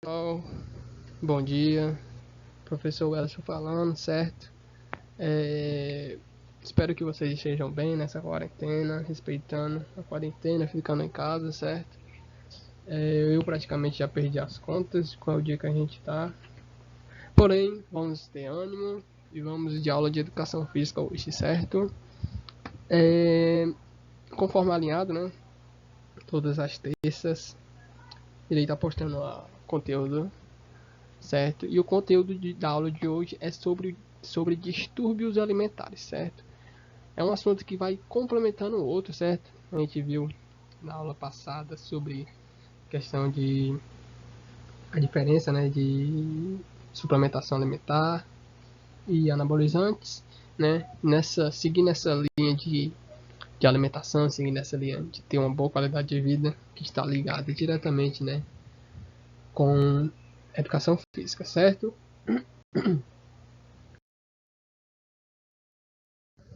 Pessoal, bom dia, professor Welson falando, certo? Espero que vocês estejam bem nessa quarentena, respeitando a quarentena, ficando em casa, certo? Eu praticamente já perdi as contas de qual dia que a gente tá, porém, vamos ter ânimo e vamos de aula de educação física hoje, certo? Conforme alinhado, né? Todas as terças, irei estar postando conteúdo, certo? E o conteúdo da aula de hoje é sobre distúrbios alimentares, certo? É um assunto que vai complementando o outro, certo? A gente viu na aula passada sobre questão de a diferença, né, de suplementação alimentar e anabolizantes, né? Seguindo essa linha de alimentação, seguindo essa linha de ter uma boa qualidade de vida, que está ligada diretamente, né, com educação física, certo?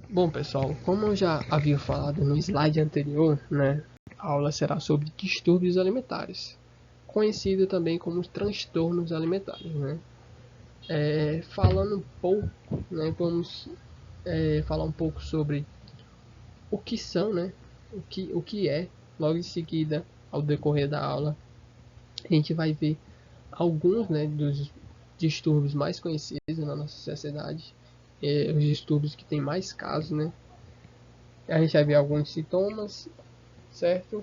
Bom, pessoal, como eu já havia falado no slide anterior, né, a aula será sobre distúrbios alimentares, conhecido também como transtornos alimentares, né? Falando um pouco, né, vamos falar um pouco sobre o que são, né, o que é. Logo em seguida, ao decorrer da aula, a gente vai ver alguns, né, dos distúrbios mais conhecidos na nossa sociedade, os distúrbios que tem mais casos, né? A gente vai ver alguns sintomas, certo?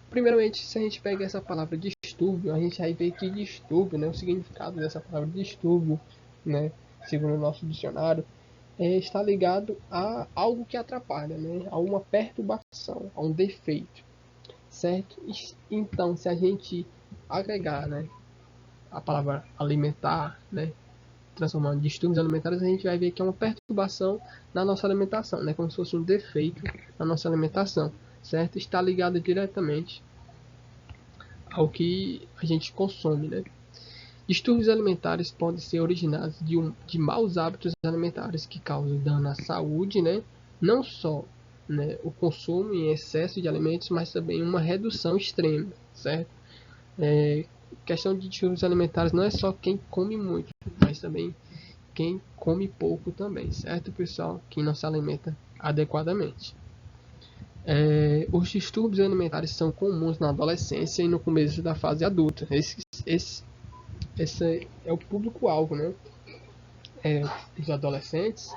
Primeiramente, se a gente pega essa palavra distúrbio, a gente vai ver que distúrbio, né, o significado dessa palavra distúrbio, né, segundo o nosso dicionário, está ligado a algo que atrapalha, né, a uma perturbação, a um defeito, certo? Então, se a gente agregar, né, a palavra alimentar, né, transformando em distúrbios alimentares, a gente vai ver que é uma perturbação na nossa alimentação, né, como se fosse um defeito na nossa alimentação, certo? Está ligado diretamente ao que a gente consome, né? Distúrbios alimentares podem ser originados de maus hábitos alimentares que causam dano à saúde, né? Não só, né, o consumo em excesso de alimentos, mas também uma redução extrema, certo? Questão de distúrbios alimentares não é só quem come muito, mas também quem come pouco também, certo, pessoal? Quem não se alimenta adequadamente. Os distúrbios alimentares são comuns na adolescência e no começo da fase adulta. Esse é o público-alvo, né? Os adolescentes,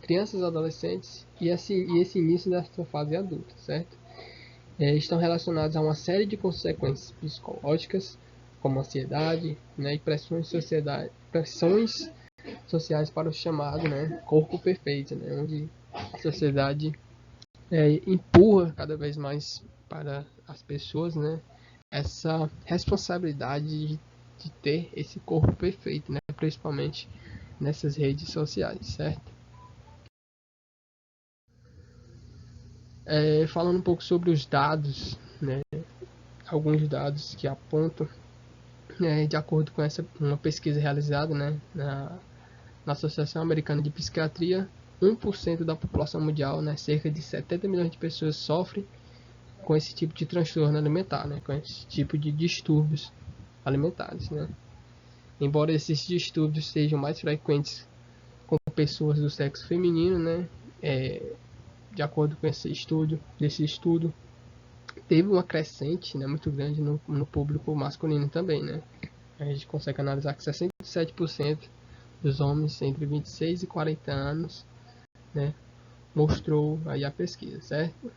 crianças e adolescentes e esse início dessa fase adulta, certo? Estão relacionados a uma série de consequências psicológicas, como ansiedade, né, e pressões sociais para o chamado, né, corpo perfeito, né, onde a sociedade empurra cada vez mais para as pessoas, né, essa responsabilidade de ter esse corpo perfeito, né, principalmente nessas redes sociais, certo? Falando um pouco sobre os dados, né, alguns dados que apontam, de acordo com uma pesquisa realizada, né, na Associação Americana de Psiquiatria, 1% da população mundial, né, cerca de 70 milhões de pessoas sofrem com esse tipo de transtorno alimentar, né, com esse tipo de distúrbios alimentares, né. Embora esses distúrbios sejam mais frequentes com pessoas do sexo feminino, né, de acordo com esse estudo, teve uma crescente, né, muito grande no público masculino também, né. A gente consegue analisar que 67% dos homens entre 26 e 40 anos, né, mostrou aí a pesquisa, certo?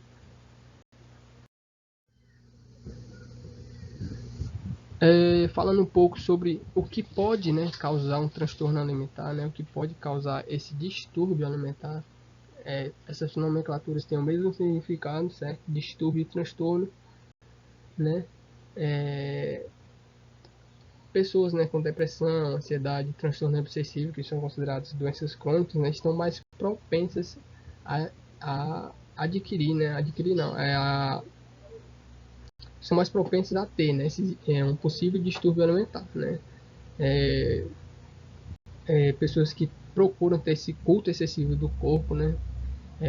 Falando um pouco sobre o que pode, né, causar um transtorno alimentar, né, o que pode causar esse distúrbio alimentar. Essas nomenclaturas têm o mesmo significado, certo? Distúrbio e transtorno, né? Pessoas, né, com depressão, ansiedade, transtorno obsessivo, que são consideradas doenças crônicas, né, estão mais propensas a adquirir, né? Adquirir não, são mais propensas a ter, né, um possível distúrbio alimentar, né? Pessoas que procuram ter esse culto excessivo do corpo, né?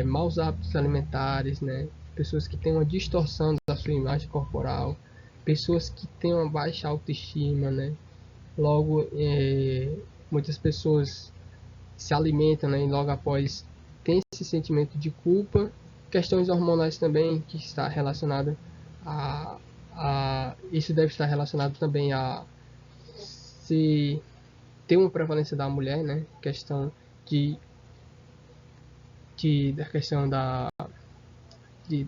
Maus hábitos alimentares, né? Pessoas que têm uma distorção da sua imagem corporal, pessoas que têm uma baixa autoestima, né? Logo, muitas pessoas se alimentam, né? E logo após tem esse sentimento de culpa, questões hormonais também que está relacionado isso deve estar relacionado também a se ter uma prevalência da mulher, né? Questão de, da questão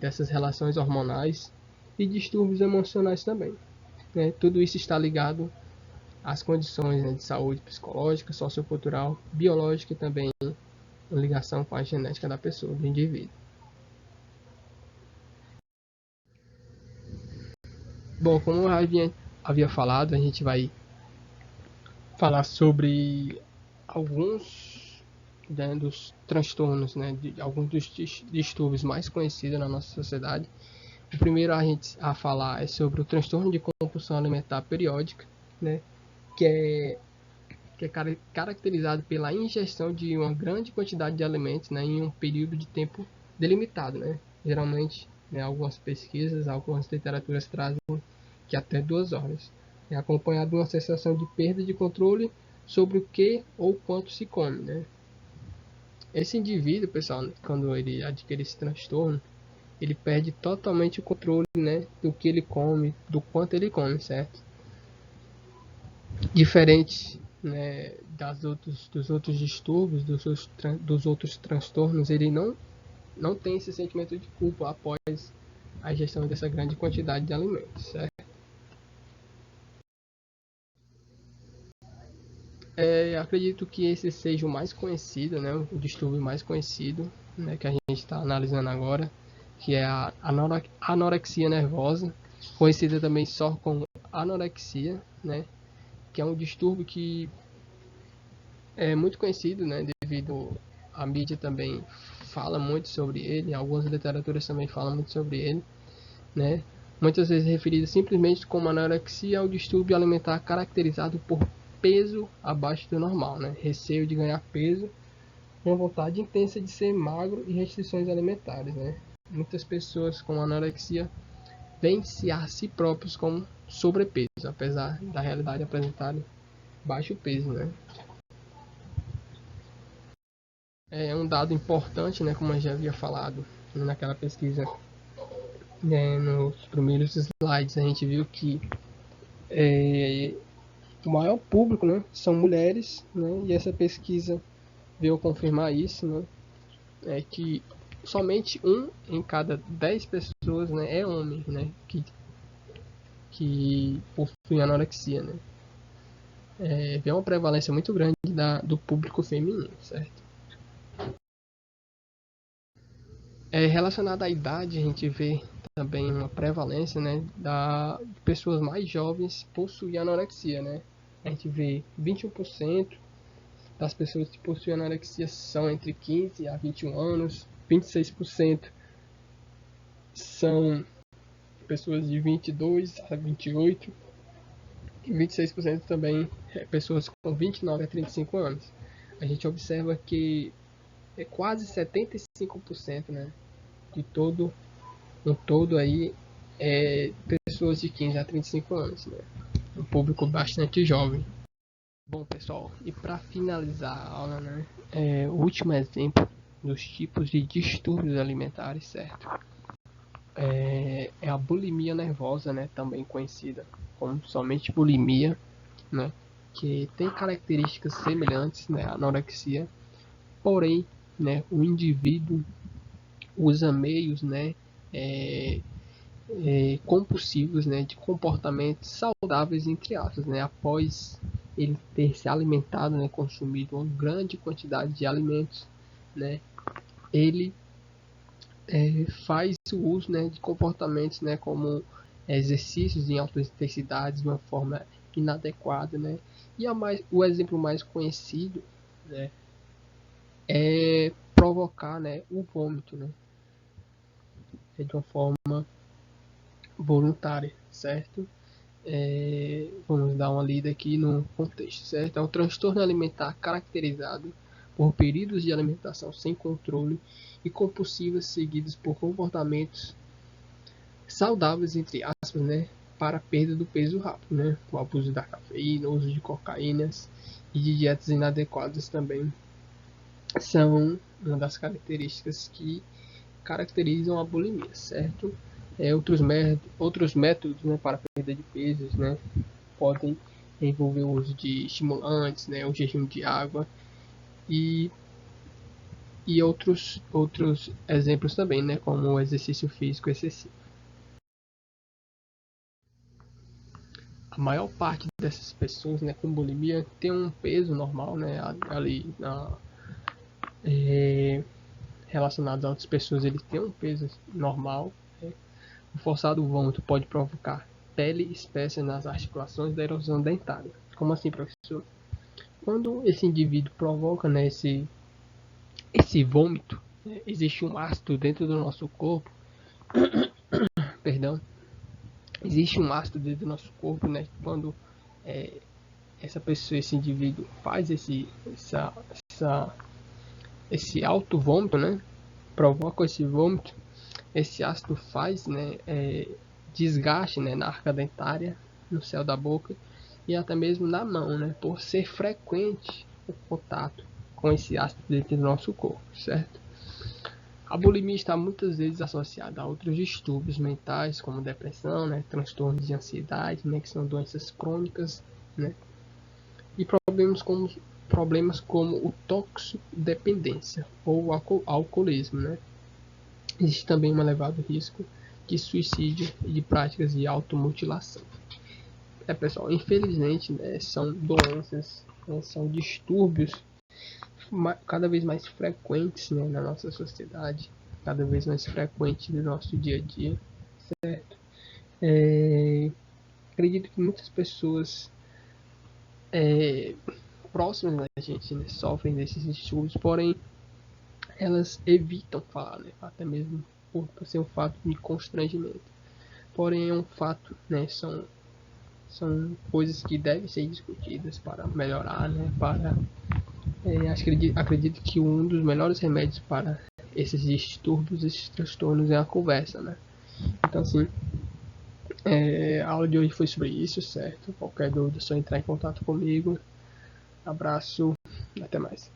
dessas relações hormonais e distúrbios emocionais também, né? Tudo isso está ligado às condições, né, de saúde psicológica, sociocultural, biológica e também em ligação com a genética da pessoa, do indivíduo. Bom, como eu havia falado, a gente vai falar sobre alguns, né, dos transtornos, né, de alguns dos distúrbios mais conhecidos na nossa sociedade. O primeiro a falar é sobre o transtorno de compulsão alimentar periódica, né, que é caracterizado pela ingestão de uma grande quantidade de alimentos, né, em um período de tempo delimitado, né. Geralmente, né, algumas pesquisas, algumas literaturas trazem que até 2 horas. É acompanhado de uma sensação de perda de controle sobre o que ou quanto se come, né. Esse indivíduo, pessoal, quando ele adquire esse transtorno, ele perde totalmente o controle, né, do que ele come, do quanto ele come, certo? Diferente, né, dos outros distúrbios, dos outros transtornos, ele não tem esse sentimento de culpa após a ingestão dessa grande quantidade de alimentos, certo? Acredito que esse seja o mais conhecido, né, o distúrbio mais conhecido, né, que a gente está analisando agora, que é a anorexia nervosa, conhecida também só como anorexia, né, que é um distúrbio que é muito conhecido, né, devido à mídia também fala muito sobre ele, algumas literaturas também falam muito sobre ele, né, muitas vezes referido simplesmente como anorexia ao distúrbio alimentar caracterizado por peso abaixo do normal, né, receio de ganhar peso, uma vontade intensa de ser magro e restrições alimentares, né. Muitas pessoas com anorexia veem-se a si próprios como sobrepeso, apesar da realidade apresentarem baixo peso, né. É um dado importante, né, como eu já havia falado naquela pesquisa, né, nos primeiros slides, a gente viu que o maior público, né, são mulheres, né, e essa pesquisa veio confirmar isso, né, é que somente 1 em cada 10 pessoas, né, é homem, né, que possui anorexia, né. Vê uma prevalência muito grande do público feminino, certo? Relacionado à idade, a gente vê também uma prevalência, né, de pessoas mais jovens possuem anorexia, né? A gente vê 21% das pessoas que possuem anorexia são entre 15 a 21 anos, 26% são pessoas de 22 a 28 e 26% também pessoas com 29 a 35 anos. A gente observa que é quase 75%, né, de todo no todo aí pessoas de 15 a 35 anos, né? Um público bastante jovem. Bom, pessoal, e para finalizar a aula, né, o último exemplo dos tipos de distúrbios alimentares, certo? É a bulimia nervosa, né, também conhecida como somente bulimia, né, que tem características semelhantes, né, à anorexia, porém, né, o indivíduo usa meios, né, compulsivos, né, de comportamentos saudáveis, entre aspas, né, após ele ter se alimentado, né, consumido uma grande quantidade de alimentos, né, ele faz o uso, né, de comportamentos, né, como exercícios em altas intensidades de uma forma inadequada, né, e o exemplo mais conhecido, né, é provocar, né, o vômito, né, de uma forma voluntária, certo? Vamos dar uma lida aqui no contexto, certo? É um transtorno alimentar caracterizado por períodos de alimentação sem controle e compulsivas seguidos por comportamentos saudáveis, entre aspas, né? para a perda do peso rápido, né? O abuso da cafeína, o uso de cocaínas e de dietas inadequadas também são uma das características que caracterizam a bulimia, certo? Outros métodos, né, para a perda de pesos, né, podem envolver o uso de estimulantes, né, o jejum de água e, outros exemplos também, né, como o exercício físico excessivo. A maior parte dessas pessoas, né, com bulimia tem um peso normal, né, ali relacionado a outras pessoas, ele tem um peso normal. Né? O forçado vômito pode provocar pele espessa nas articulações da erosão dentária. Como assim, professor? Quando esse indivíduo provoca, né, esse vômito, né, existe um ácido dentro do nosso corpo, perdão, existe um ácido dentro do nosso corpo, né, quando é, essa pessoa, esse indivíduo faz esse alto vômito, né, provoca esse vômito, esse ácido faz, né, desgaste, né, na arca dentária, no céu da boca e até mesmo na mão, né, por ser frequente o contato com esse ácido dentro do nosso corpo, certo? A bulimia está muitas vezes associada a outros distúrbios mentais, como depressão, né, transtornos de ansiedade, né, que são doenças crônicas, né, e problemas como o toxicodependência ou o alcoolismo, né. Existe também um elevado risco de suicídio e de práticas de automutilação. Pessoal, infelizmente, né, são doenças, né, são distúrbios cada vez mais frequentes, né, na nossa sociedade, cada vez mais frequentes no nosso dia a dia, certo? Acredito que muitas pessoas próximas da gente, né, sofrem desses distúrbios, porém elas evitam falar, né, até mesmo por ser um fato de constrangimento. Porém é um fato, né, são coisas que devem ser discutidas para melhorar, né, acredito que um dos melhores remédios para esses distúrbios, esses transtornos é a conversa, né? Então, assim, a aula de hoje foi sobre isso, certo? Qualquer dúvida é só entrar em contato comigo. Abraço, até mais.